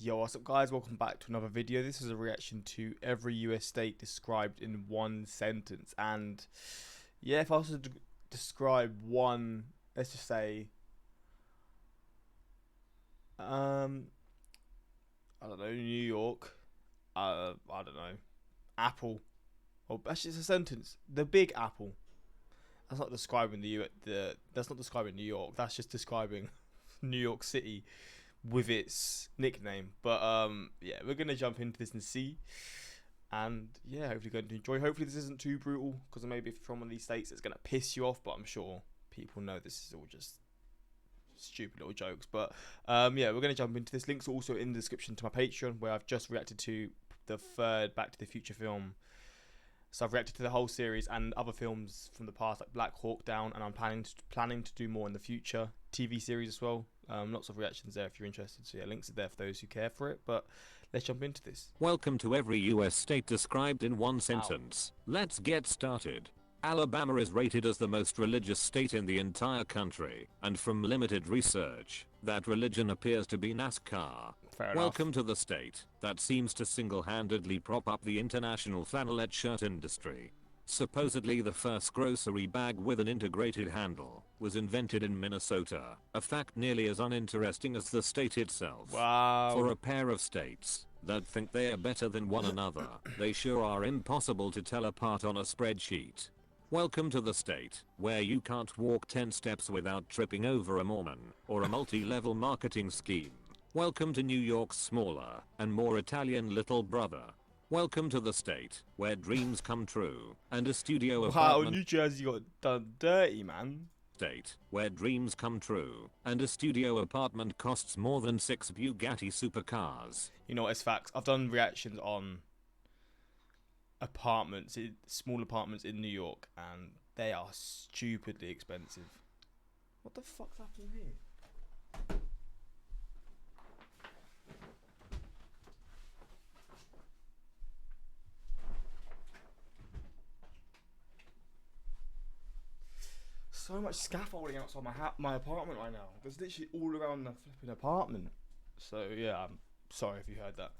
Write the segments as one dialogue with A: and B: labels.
A: Yo, what's up guys? Welcome back to another video. This is a reaction to every US state described in one sentence. And yeah, if I was to describe one, let's just say, I don't know, New York, I don't know, Apple. Oh, actually it's a sentence. The Big Apple. That's not describing that's not describing New York. That's just describing New York City with its nickname. But yeah, we're gonna jump into this and see, and yeah, hopefully going to enjoy. Hopefully this isn't too brutal, because maybe if you're from one of these states it's gonna piss you off, but I'm sure people know this is all just stupid little jokes. But yeah, we're gonna jump into this. Links are also in the description to my Patreon, where I've just reacted to the third Back to the Future film. So I've reacted to the whole series and other films from the past, like Black Hawk Down, and I'm planning to do more in the future. TV series as well. Lots of reactions there if you're interested. So yeah, links are there for those who care for it. But let's jump into this.
B: Welcome to every US state described in one sentence. Let's get started. Alabama is rated as the most religious state in the entire country, and from limited research, that religion appears to be NASCAR.
A: Fair
B: Welcome
A: enough.
B: to the state that seems to single-handedly prop up the international flannelette shirt industry. Supposedly the first grocery bag with an integrated handle was invented in Minnesota, a fact nearly as uninteresting as the state itself.
A: Wow.
B: For a pair of states that think they are better than one another, they sure are impossible to tell apart on a spreadsheet. Welcome to the state where you can't walk 10 steps without tripping over a Mormon or a multi-level marketing scheme. Welcome to New York's smaller and more Italian little brother. Welcome to the state where dreams come true and a studio
A: Wow,
B: apartment.
A: New Jersey got done dirty, man.
B: State where dreams come true and a studio apartment costs more than 6 Bugatti supercars.
A: You know what, it's facts. I've done reactions on small apartments in New York, and they are stupidly expensive. What the fuck's happening here? So much scaffolding outside my apartment right now. There's literally all around the flipping apartment. So yeah, I'm sorry if you heard that.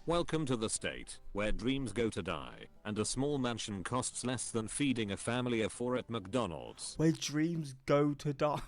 B: Welcome to the state where dreams go to die and a small mansion costs less than feeding a family of 4 at McDonald's.
A: Where dreams go to die.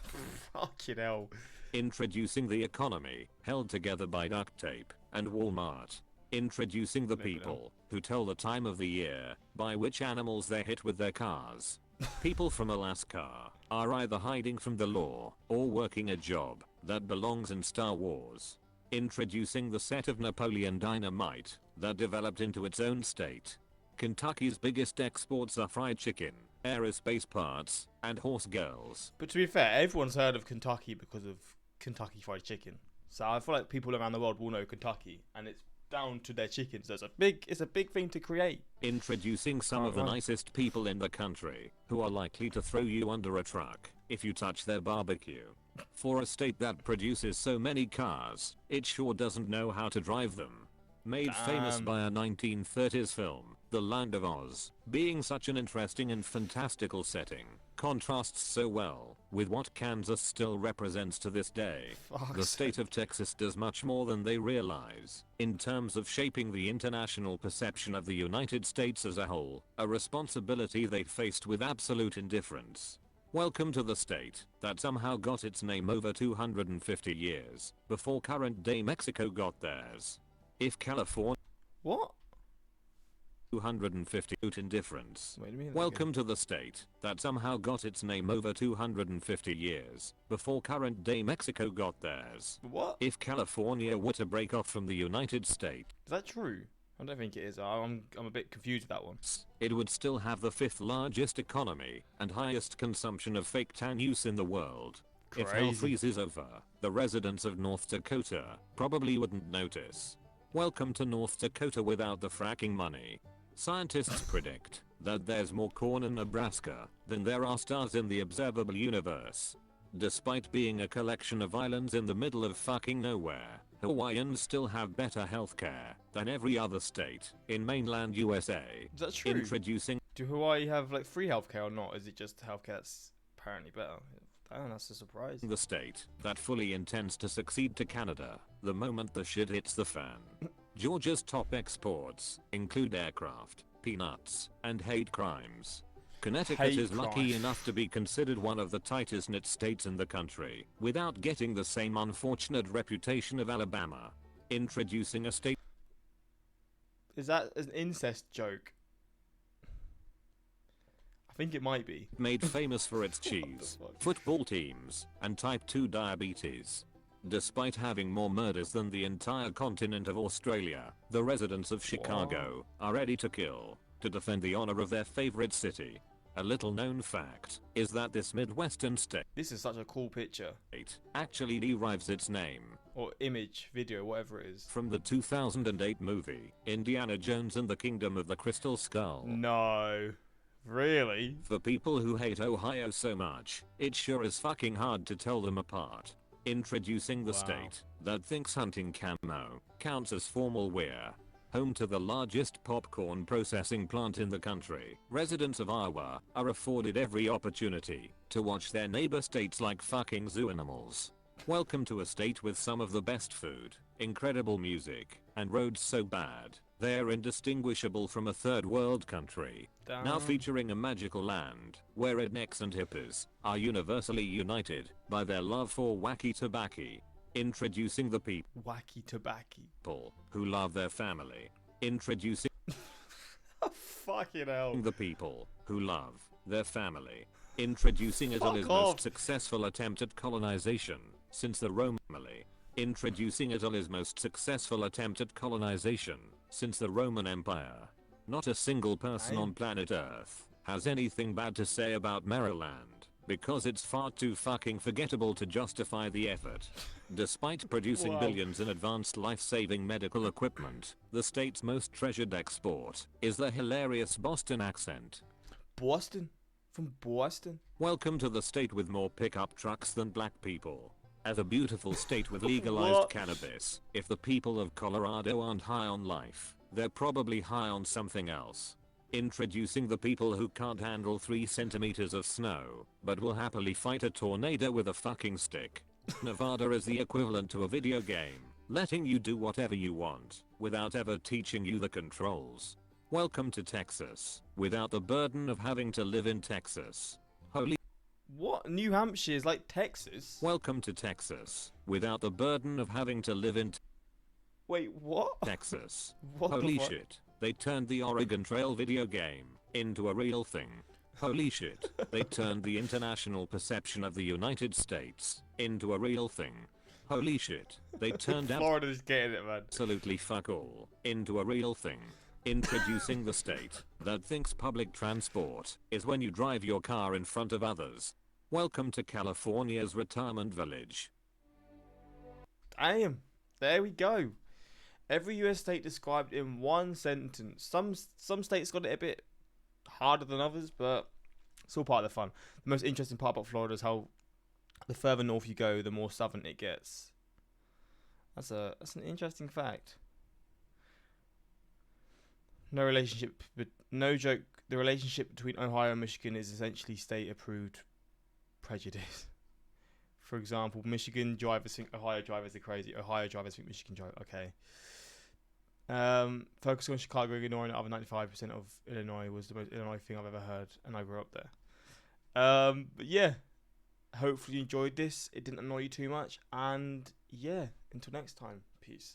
A: Fucking hell.
B: Introducing the economy held together by duct tape and Walmart. Introducing the people who tell the time of the year by which animals they hit with their cars. People from Alaska are either hiding from the law or working a job that belongs in Star Wars. Introducing the set of Napoleon Dynamite that developed into its own state. Kentucky's biggest exports are fried chicken, aerospace parts, and horse girls.
A: But to be fair, everyone's heard of Kentucky because of Kentucky Fried Chicken. So I feel like people around the world will know Kentucky, and it's down to their chicken. So it's a big thing to create.
B: Introducing some of the nicest people in the country who are likely to throw you under a truck if you touch their barbecue. For a state that produces so many cars, it sure doesn't know how to drive them. Made famous by a 1930s film, The Land of Oz, being such an interesting and fantastical setting, contrasts so well with what Kansas still represents to this day. The state of Texas does much more than they realize in terms of shaping the international perception of the United States as a whole, a responsibility they faced with absolute indifference. Welcome to the state that somehow got its name over 250 years before current day Mexico got theirs. If California
A: What?
B: 250 indifference.
A: Wait a minute.
B: Welcome to the state that somehow got its name over 250 years before current day Mexico got theirs.
A: What?
B: If California were to break off from the United States,
A: Is that true? I don't think it is. I'm a bit confused with that one.
B: it would still have the 5th largest economy and highest consumption of fake tan use in the world. If hell
A: Crazy.
B: freezes over, the residents of North Dakota probably wouldn't notice. Welcome to North Dakota without the fracking money. Scientists predict that there's more corn in Nebraska than there are stars in the observable universe. Despite being a collection of islands in the middle of fucking nowhere, Hawaiians still have better healthcare than every other state in mainland USA.
A: Is that true?
B: Introducing
A: Do Hawaii have like free healthcare or not? Is it just healthcare that's apparently better? Damn, that's a surprise.
B: The state that fully intends to succeed to Canada the moment the shit hits the fan. Georgia's top exports include aircraft, peanuts, and hate crimes. Connecticut
A: Hate
B: is lucky
A: crime.
B: enough to be considered one of the tightest knit states in the country, without getting the same unfortunate reputation of Alabama. Introducing a state.
A: Is that an incest joke? I think it might be.
B: Made famous for its cheese,
A: fuck?
B: football teams, and type 2 diabetes. Despite having more murders than the entire continent of Australia, the residents of Chicago are ready to kill to defend the honor of their favorite city. A little known fact is that this Midwestern state
A: This is such a cool picture.
B: actually derives its name
A: Or image, video, whatever it is.
B: from the 2008 movie Indiana Jones and the Kingdom of the Crystal Skull.
A: No. Really?
B: For people who hate Ohio so much, it sure is fucking hard to tell them apart. Introducing the
A: Wow.
B: state that thinks hunting camo counts as formal wear. Home to the largest popcorn processing plant in the country, residents of Iowa are afforded every opportunity to watch their neighbor states like fucking zoo animals. Welcome to a state with some of the best food, incredible music, and roads so bad they're indistinguishable from a third world country. Now
A: Damn.
B: featuring a magical land where rednecks and hippies are universally united by their love for wacky tobacco. Introducing the
A: Wacky tobacco.
B: people who love their family. Introducing
A: Fucking hell.
B: the people who love their family. Introducing Italy's
A: Fuck off.
B: most successful attempt at colonization since the Roman. Introducing Italy's most successful attempt at colonization since the Roman Empire. Not a single person on planet Earth has anything bad to say about Maryland, because it's far too fucking forgettable to justify the effort. Despite producing
A: Wow.
B: billions in advanced life-saving medical equipment, the state's most treasured export is the hilarious Boston accent.
A: Boston? From Boston?
B: Welcome to the state with more pickup trucks than black people. As a beautiful state with legalized
A: What?
B: cannabis, if the people of Colorado aren't high on life, they're probably high on something else. Introducing the people who can't handle 3 centimeters of snow, but will happily fight a tornado with a fucking stick. Nevada is the equivalent to a video game, letting you do whatever you want, without ever teaching you the controls. Welcome to Texas, without the burden of having to live in Texas. Holy.
A: What? New Hampshire is like Texas?
B: Welcome to Texas, without the burden of having to live in
A: Wait, what?
B: Texas.
A: What the
B: Holy
A: fuck?
B: shit, they turned the Oregon Trail video game into a real thing. Holy shit, they turned the international perception of the United States into a real thing. Holy shit, they turned
A: Florida's getting it, man.
B: absolutely fuck all into a real thing. Introducing the state that thinks public transport is when you drive your car in front of others. Welcome to California's retirement village.
A: Damn. There we go. Every US state described in one sentence. Some states got it a bit harder than others, but it's all part of the fun. The most interesting part about Florida is how the further north you go, the more southern it gets. That's an interesting fact. No joke. The relationship between Ohio and Michigan is essentially state-approved prejudice. For example, Michigan drivers think Ohio drivers are crazy. Ohio drivers think Michigan drivers. Okay. Focusing on Chicago, Illinois, and the other 95% of Illinois was the most Illinois thing I've ever heard, and I grew up there. But yeah, hopefully you enjoyed this. It didn't annoy you too much, and yeah, until next time, peace.